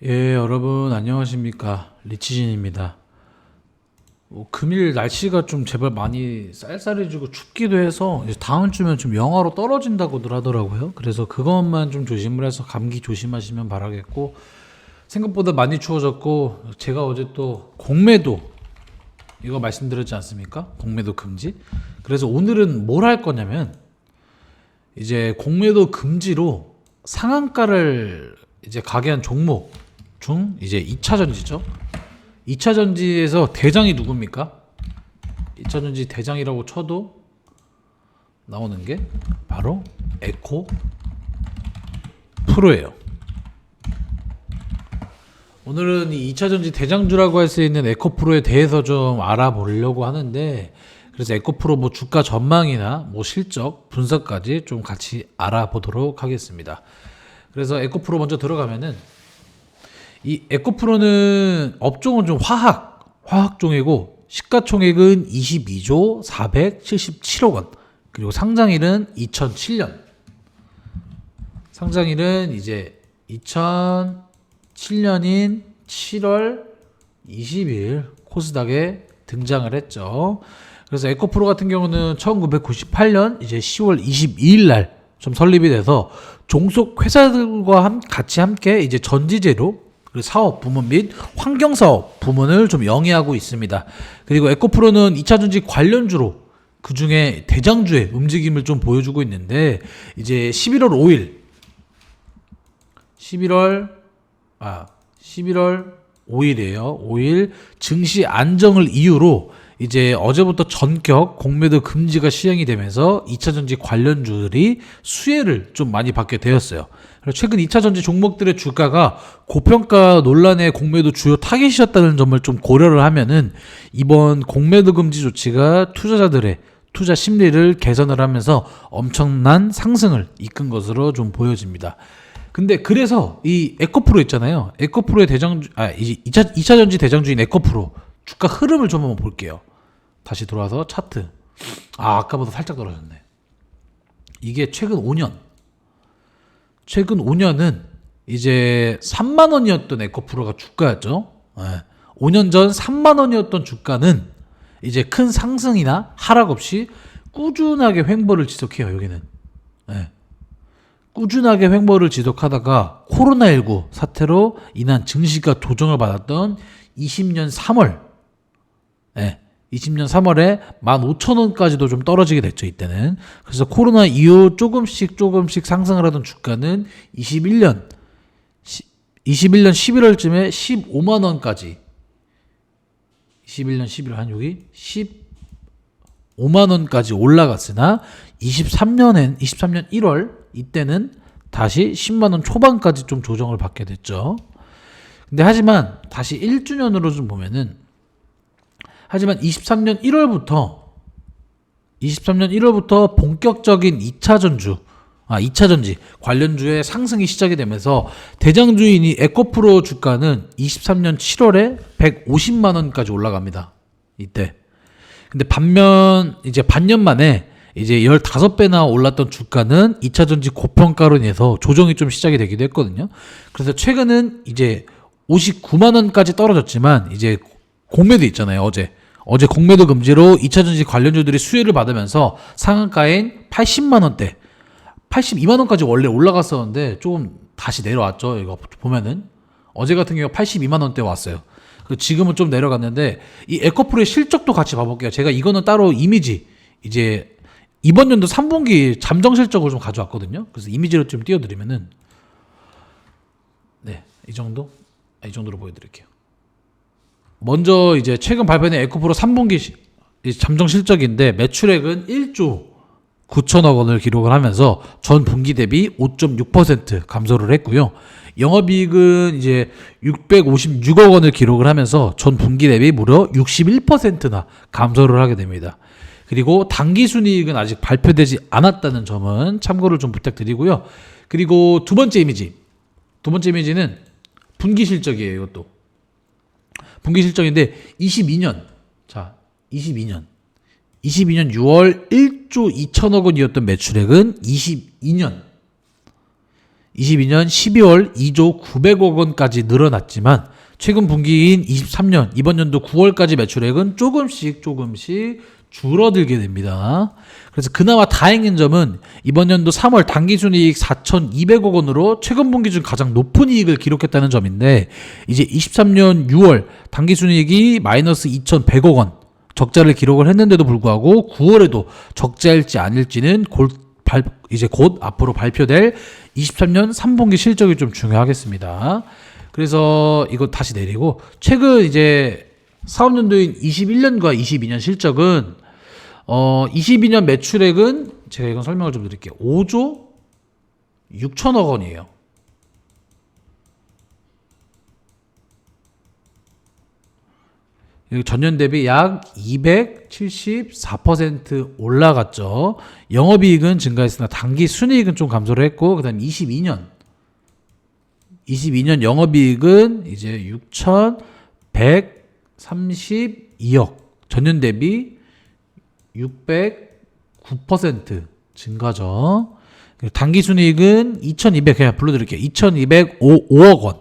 예, 여러분 안녕하십니까? 리치진입니다. 금일 날씨가 좀 제발 많이 쌀쌀해지고 춥기도 해서 이제 다음 주면 좀 영하로 떨어진다고들 하더라고요. 그래서 그것만 좀 조심을 해서 감기 조심하시면 바라겠고, 생각보다 많이 추워졌고, 제가 어제 또 공매도 이거 말씀드렸지 않습니까? 공매도 금지. 그래서 오늘은 뭘 할 거냐면 이제 공매도 금지로 상한가를 이제 가게 한 종목 중 이제 2차 전지죠. 2차 전지에서 대장이 누굽니까? 2차 전지 대장이라고 쳐도 나오는 게 바로 에코 프로예요. 오늘은 이 2차 전지 대장주라고 할 수 있는 에코 프로에 대해서 좀 알아보려고 하는데, 그래서 에코 프로 뭐 주가 전망이나 뭐 실적 분석까지 좀 같이 알아보도록 하겠습니다. 그래서 에코 프로 먼저 들어가면은, 이 에코프로는 업종은 좀 화학종이고, 시가총액은 22조 477억 원, 그리고 상장일은 2007년. 상장일은 이제 2007년인 7월 20일 코스닥에 등장을 했죠. 그래서 에코프로 같은 경우는 1998년 이제 10월 22일 날 좀 설립이 돼서 종속 회사들과 같이 함께 이제 전지재료 그리고 사업 부문 및 환경 사업 부문을 좀 영위하고 있습니다. 그리고 에코프로는 2차 전지 관련주로 그 중에 대장주의 움직임을 좀 보여주고 있는데, 이제 11월 5일 11월 5일이에요. 5일 증시 안정을 이유로 이제 어제부터 전격 공매도 금지가 시행이 되면서 2차 전지 관련주들이 수혜를 좀 많이 받게 되었어요. 최근 2차 전지 종목들의 주가가 고평가 논란의 공매도 주요 타깃이었다는 점을 좀 고려를 하면은, 이번 공매도 금지 조치가 투자자들의 투자 심리를 개선을 하면서 엄청난 상승을 이끈 것으로 좀 보여집니다. 근데 그래서 이 에코프로 있잖아요. 에코프로의 대장주, 이제 2차 전지 대장주인 에코프로 주가 흐름을 좀 한번 볼게요. 다시 돌아와서 차트. 아까보다 살짝 떨어졌네. 이게 최근 5년은 이제 3만 원이었던 에코프로가 주가였죠. 5년 전 3만 원이었던 주가는 이제 큰 상승이나 하락 없이 꾸준하게 횡보를 지속해요. 여기는. 꾸준하게 횡보를 지속하다가 코로나19 사태로 인한 증시가 조정을 받았던 20년 3월, 20년 3월에 15,000원까지도 좀 떨어지게 됐죠, 이때는. 그래서 코로나 이후 조금씩 상승을 하던 주가는 21년 11월쯤에 15만 원까지, 21년 11월 한 여기 15만 원까지 올라갔으나 23년 1월 이때는 다시 10만 원 초반까지 좀 조정을 받게 됐죠. 근데 하지만 다시 1주년으로 좀 보면은, 하지만 23년 1월부터 본격적인 2차 전지 관련주의 상승이 시작이 되면서 대장주인 이 에코프로 주가는 23년 7월에 150만 원까지 올라갑니다. 이때. 근데 반면 이제 반년 만에 이제 15배나 올랐던 주가는 2차 전지 고평가로 인해서 조정이 좀 시작이 되기도 했거든요. 그래서 최근은 이제 59만 원까지 떨어졌지만, 이제 공매도 있잖아요. 어제 공매도 금지로 2차 전지 관련주들이 수혜를 받으면서 상한가인 80만 원대, 82만 원까지 원래 올라갔었는데 조금 다시 내려왔죠. 이거 보면은 어제 같은 경우 82만 원대 왔어요. 지금은 좀 내려갔는데, 이 에코프로의 실적도 같이 봐볼게요. 제가 이거는 따로 이미지, 이제 이번 연도 3분기 잠정 실적을 좀 가져왔거든요. 그래서 이미지로 좀 띄워드리면은, 이 정도로 보여드릴게요. 먼저 이제 최근 발표된 에코프로 3분기 잠정 실적인데, 매출액은 1조 9천억 원을 기록을 하면서 전 분기 대비 5.6% 감소를 했고요. 영업이익은 이제 656억 원을 기록을 하면서 전 분기 대비 무려 61%나 감소를 하게 됩니다. 그리고 당기순이익은 아직 발표되지 않았다는 점은 참고를 좀 부탁드리고요. 그리고 두 번째 이미지는 분기 실적이에요. 이것도 분기 실적인데 22년 6월 1조 2천억 원이었던 매출액은 22년 22년 12월 2조 900억 원까지 늘어났지만 최근 분기인 23년 이번 연도 9월까지 매출액은 조금씩 줄어들게 됩니다. 그래서 그나마 다행인 점은 이번 연도 3월 당기순이익 4,200억 원으로 최근 분기 중 가장 높은 이익을 기록했다는 점인데 이제 23년 6월 당기순이익이 마이너스 2,100억 원 적자를 기록을 했는데도 불구하고 9월에도 적자일지 아닐지는 이제 곧 앞으로 발표될 23년 3분기 실적이 좀 중요하겠습니다. 그래서 이거 다시 내리고 최근 이제 사업연도인 21년과 22년 실적은 22년 매출액은 제가 이건 설명을 좀 드릴게요. 5조 6천억 원이에요. 전년 대비 약 274% 올라갔죠. 영업이익은 증가했으나 당기 순이익은 좀 감소를 했고, 그 다음 22년 영업이익은 이제 6,132억, 전년 대비 609% 증가죠. 당기 순이익은 2,200, 그냥 불러드릴게요. 2,205억 원.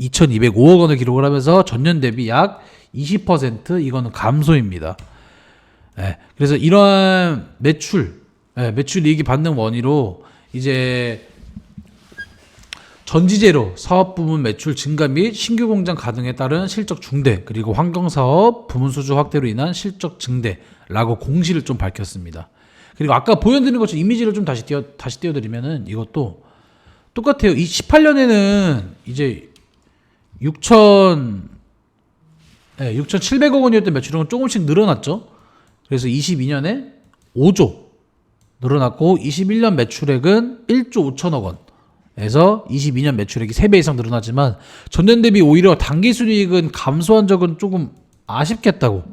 2,205억 원을 기록을 하면서 전년 대비 약 20% 이거는 감소입니다. 네, 그래서 이러한 매출 이익이 받는 원리로 이제 전지재료 사업 부문 매출 증가 및 신규 공장 가동에 따른 실적 중대 그리고 환경사업 부문 수주 확대로 인한 실적 증대라고 공시를 좀 밝혔습니다. 그리고 아까 보여드린 것처럼 이미지를 좀 다시 띄워드리면은 이것도 똑같아요. 이 18년에는 이제 6,700억 원이었던 매출은 조금씩 늘어났죠. 그래서 22년에 5조 늘어났고 21년 매출액은 1조 5천억 원에서 22년 매출액이 3배 이상 늘어났지만 전년 대비 오히려 당기순이익은 감소한 적은 조금 아쉽겠다고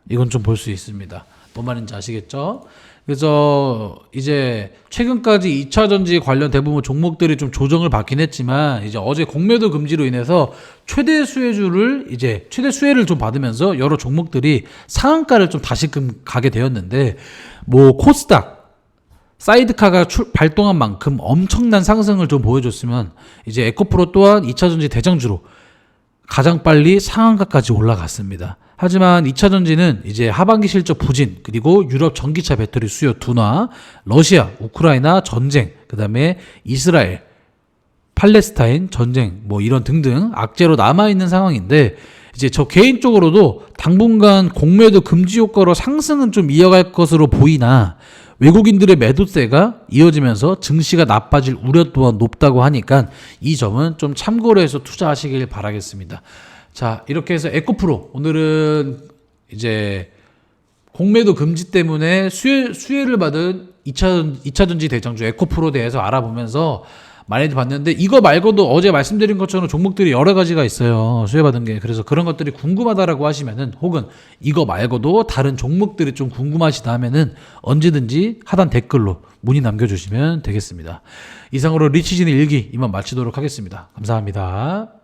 이건 좀 볼 수 있습니다. 뭔 말인지 아시겠죠? 그래서 이제 최근까지 2차전지 관련 대부분 종목들이 좀 조정을 받긴 했지만 이제 어제 공매도 금지로 인해서 최대 수혜를 좀 받으면서 여러 종목들이 상한가를 좀 다시금 가게 되었는데 뭐 코스닥 사이드카가 발동한 만큼 엄청난 상승을 좀 보여줬으면 이제 에코프로 또한 2차전지 대장주로 가장 빨리 상한가까지 올라갔습니다. 하지만 2차전지는 이제 하반기 실적 부진, 그리고 유럽 전기차 배터리 수요 둔화, 러시아, 우크라이나 전쟁, 그 다음에 이스라엘, 팔레스타인 전쟁, 뭐 이런 등등 악재로 남아있는 상황인데, 이제 저 개인적으로도 당분간 공매도 금지 효과로 상승은 좀 이어갈 것으로 보이나, 외국인들의 매도세가 이어지면서 증시가 나빠질 우려 또한 높다고 하니까 이 점은 좀 참고로 해서 투자하시길 바라겠습니다. 자, 이렇게 해서 에코프로 오늘은 이제 공매도 금지 때문에 수혜를 받은 2차전지 대장주 에코프로에 대해서 알아보면서 많이 봤는데 이거 말고도 어제 말씀드린 것처럼 종목들이 여러 가지가 있어요. 수혜받은 게. 그래서 그런 것들이 궁금하다라고 하시면은 혹은 이거 말고도 다른 종목들이 좀 궁금하시다 하면은 언제든지 하단 댓글로 문의 남겨주시면 되겠습니다. 이상으로 리치진의 일기 이만 마치도록 하겠습니다. 감사합니다.